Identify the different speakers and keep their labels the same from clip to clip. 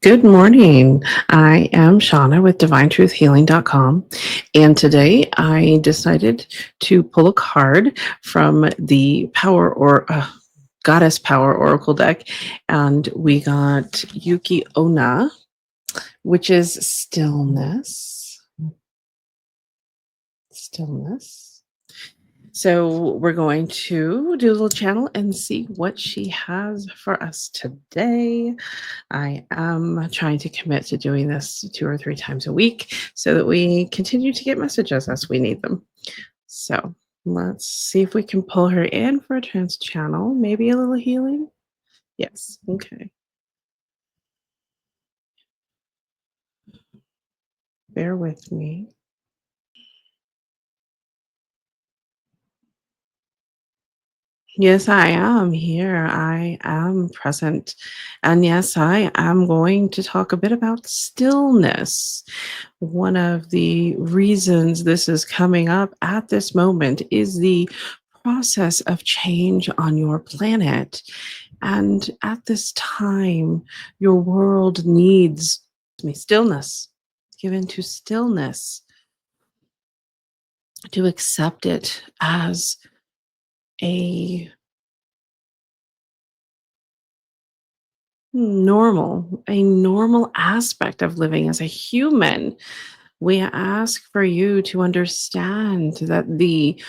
Speaker 1: Good morning. I am Shauna with DivineTruthHealing.com, and today I decided to pull a card from the Goddess Power Oracle deck, and we got Yuki Onna, which is stillness. Stillness. So we're going to do a little channel and see what she has for us today. I am trying to commit to doing this 2 or 3 times a week so that we continue to get messages as we need them. So let's see if we can pull her in for a trance channel. Maybe a little healing? Yes. Okay. Bear with me. Yes, I am here. I am present. And yes, I am going to talk a bit about stillness. One of the reasons this is coming up at this moment is the process of change on your planet. And at this time, your world needs stillness. Give into stillness, to accept it as a normal aspect of living as a human. We ask for you to understand that the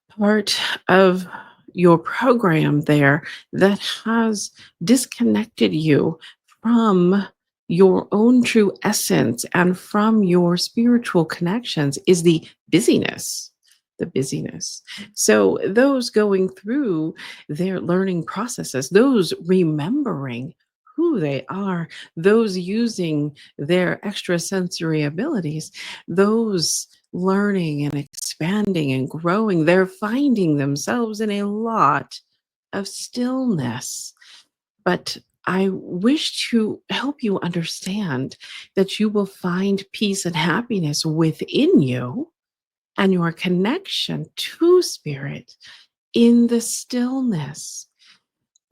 Speaker 1: part of your program there that has disconnected you from your own true essence and from your spiritual connections is the busyness. The busyness. So, those going through their learning processes, those remembering who they are, those using their extrasensory abilities, those learning and expanding and growing, they're finding themselves in a lot of stillness. But I wish to help you understand that you will find peace and happiness within you and your connection to spirit in the stillness.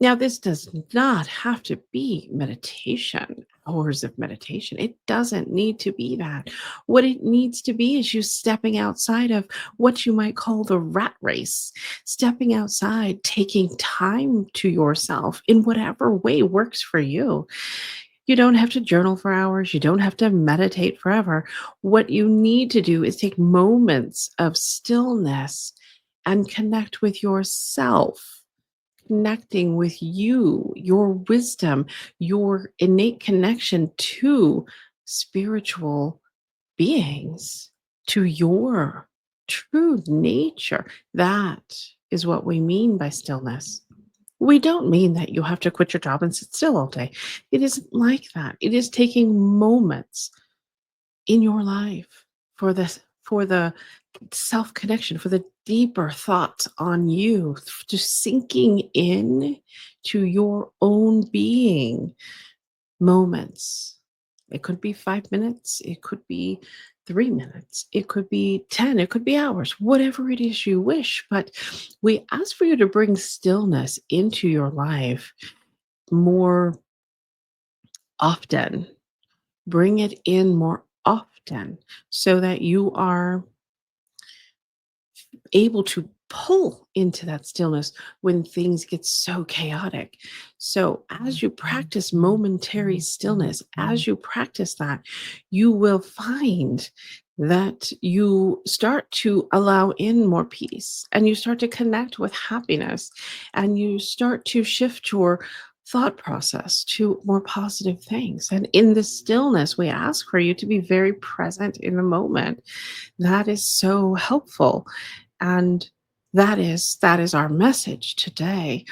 Speaker 1: Now, this does not have to be meditation, hours of meditation. It doesn't need to be that. What it needs to be is you stepping outside of what you might call the rat race, stepping outside, taking time to yourself in whatever way works for you. You don't have to journal for hours. You don't have to meditate forever. What you need to do is take moments of stillness and connect with yourself, connecting with you, your wisdom, your innate connection to spiritual beings, to your true nature. That is what we mean by stillness. We don't mean that you have to quit your job and sit still all day. It isn't like that. It is taking moments in your life for the self connection, for the deeper thoughts on you, to sinking in to your own being. Moments. It could be 5 minutes, it could be 3 minutes, it could be 10, it could be hours, whatever it is you wish. But we ask for you to bring stillness into your life more often. Bring it in more often so that you are able to pull into that stillness when things get so chaotic. So, as you practice momentary stillness, as you practice that, you will find that you start to allow in more peace and you start to connect with happiness and you start to shift your thought process to more positive things. And in the stillness, we ask for you to be very present in the moment. That is so helpful. And that is our message today.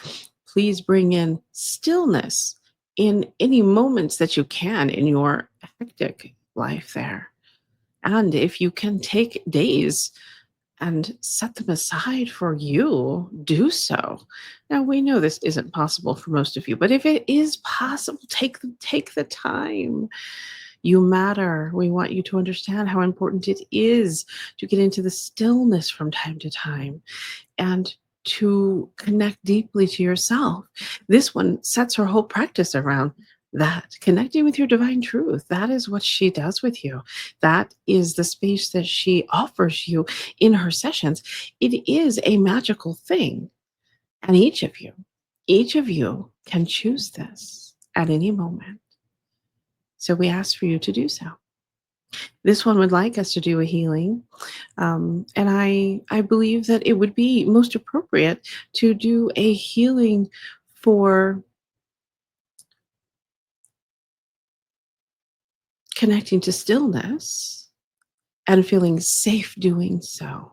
Speaker 1: Please bring in stillness in any moments that you can in your hectic life there. And if you can take days and set them aside for you, do so. Now we know this isn't possible for most of you, but if it is possible, take the time. You matter. We want you to understand how important it is to get into the stillness from time to time and to connect deeply to yourself. This one sets her whole practice around that connecting with your divine truth, that is what she does with you. That is the space that she offers you in her sessions. It is a magical thing. And each of you can choose this at any moment. So we ask for you to do so. This one would like us to do a healing. And I believe that it would be most appropriate to do a healing for connecting to stillness and feeling safe doing so.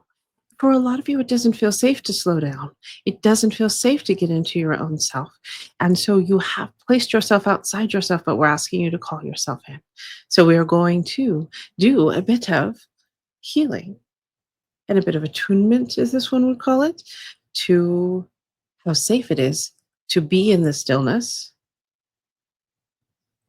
Speaker 1: For a lot of you, it doesn't feel safe to slow down. It doesn't feel safe to get into your own self. And so you have placed yourself outside yourself, but we're asking you to call yourself in. So we are going to do a bit of healing and a bit of attunement, as this one would call it, to how safe it is to be in the stillness.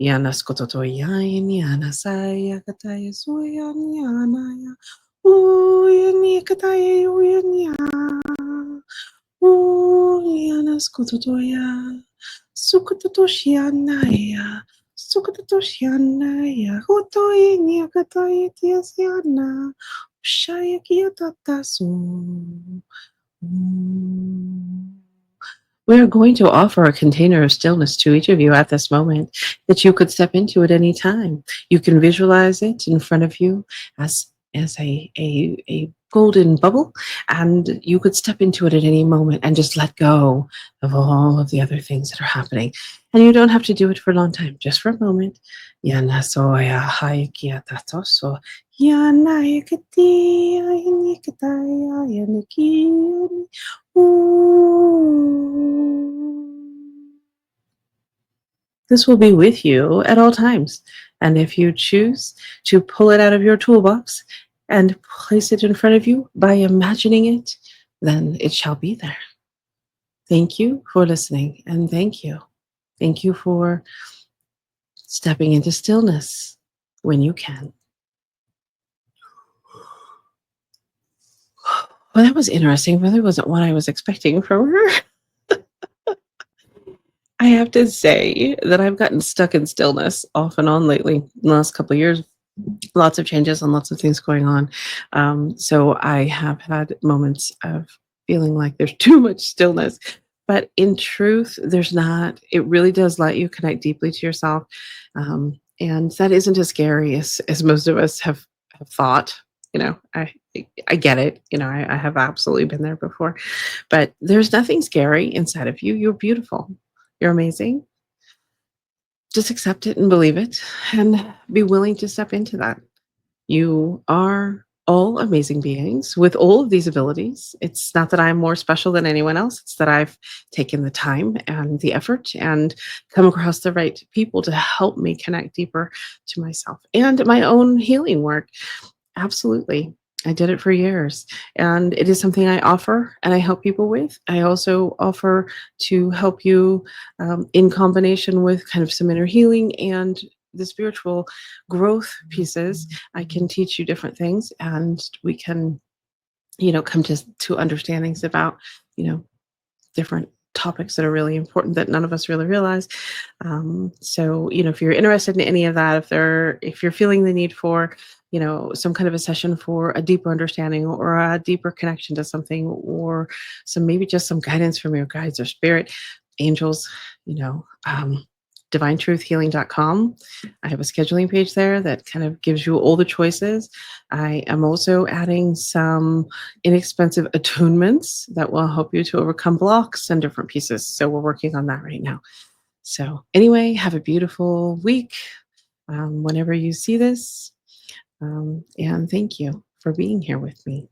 Speaker 1: Yana skototo yain, yana saya kataya suyan yana ya. Uyani kataya uyani. Yana skototoya. Sukatotoshianaya. Sukatotoshianaya. Hotoye niakataye tiasiana. Ushaya kiatatasu. We are going to offer a container of stillness to each of you at this moment that you could step into at any time. You can visualize it in front of you as a golden bubble, and you could step into it at any moment and just let go of all of the other things that are happening. And you don't have to do it for a long time, just for a moment. Yana soya haikia tatoso. Yana yakati, yanikataya, yaniki. This will be with you at all times. And if you choose to pull it out of your toolbox and place it in front of you by imagining it, then it shall be there. Thank you for listening. And thank you. Thank you for stepping into stillness when you can. Well, that was interesting. Really wasn't what I was expecting from her. I have to say that I've gotten stuck in stillness off and on lately in the last couple of years. Lots of changes and lots of things going on. So I have had moments of feeling like there's too much stillness. But in truth, there's not. It really does let you connect deeply to yourself. And that isn't as scary as most of us have thought. You know, I get it. You know, I have absolutely been there before. But there's nothing scary inside of you. You're beautiful. You're amazing. Just accept it and believe it and be willing to step into that. You are all amazing beings with all of these abilities. It's not that I'm more special than anyone else. It's that I've taken the time and the effort and come across the right people to help me connect deeper to myself and my own healing work. Absolutely. I did it for years, and it is something I offer and I help people with. I also offer to help you in combination with kind of some inner healing and the spiritual growth pieces. I can teach you different things, and we can, come to understandings about, you know, different topics that are really important that none of us really realize. So, if you're interested in any of that, if you're feeling the need for, some kind of a session for a deeper understanding or a deeper connection to something, or maybe just some guidance from your guides or spirit, angels, you know, um, divinetruthhealing.com. I have a scheduling page there that kind of gives you all the choices. I am also adding some inexpensive attunements that will help you to overcome blocks and different pieces. So we're working on that right now. So anyway, have a beautiful week whenever you see this. And thank you for being here with me.